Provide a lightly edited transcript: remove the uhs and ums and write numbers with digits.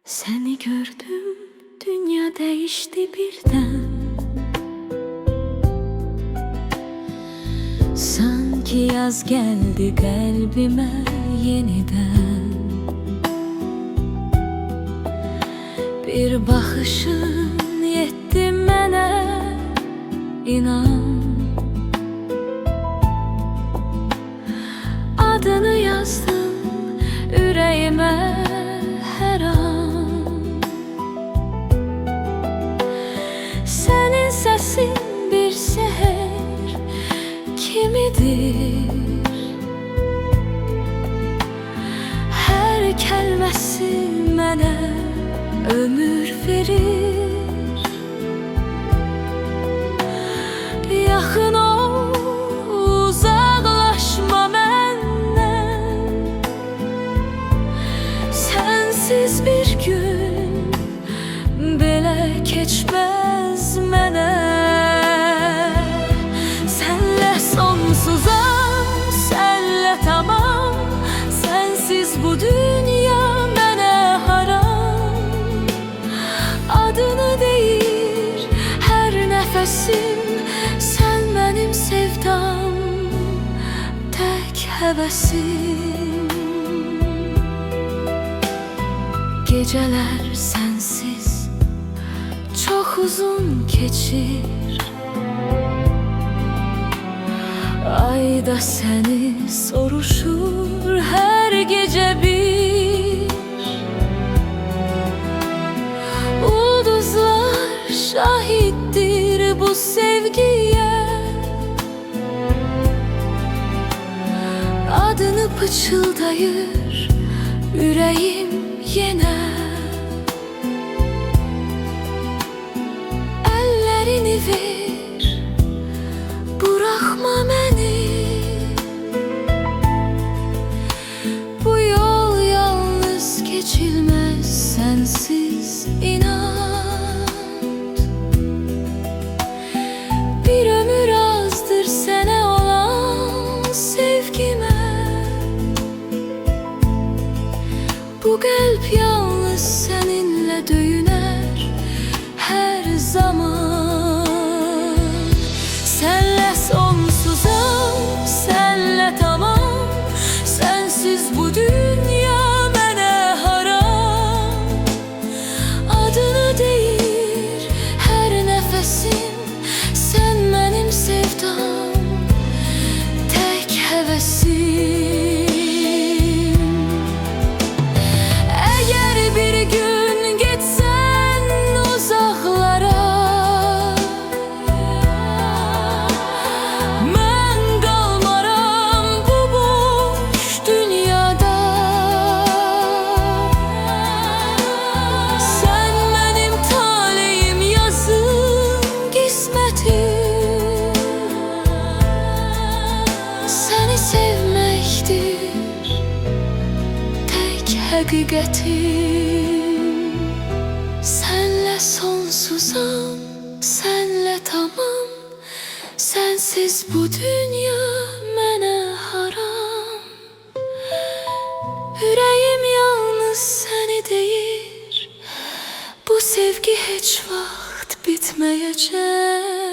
Seni gördüm, dünya değişti birden. Sanki yaz geldi kalbime yeniden. Bir bakışın yetti mənə, inan. Adını yazdım ürəyimə her an. Senin sesin bir seher kimidir? Her kelimesi mənə ömür verir. Yaxın ol, uzaqlaşma məndən. Sensiz bir gün belə keçməz mənə. Senle sonsuzam, senle tamam. Sensiz bu dünya mənə haram. Adını deyir her nefesim, sen benim sevdam, tek hevesim. Geceler sensiz çok uzun geçir. Ayda seni soruşur her gece bir. Ulduzlar şahittir bu sevgiye. Adını pıçıldayır yüreğim yine. Ellerini ver, bırakma beni. Bu yol yalnız geçilmez sensiz, inan. Bir ömür azdır sana olan sevgime. Bu kalp yalnız seninle döyüner her zaman. Senle sonsuzam, senle tamam. Sensiz bu dünya mənə haram. Adını deyir her nefesim, sen benim sevdam, tek hevesim. Seni sevmektir tek hakikatim. Senle sonsuzam, senle tamam. Sensiz bu dünya mənə haram. Yüreğim yalnız seni deyir, bu sevgi hiç vaxt bitmeyecek.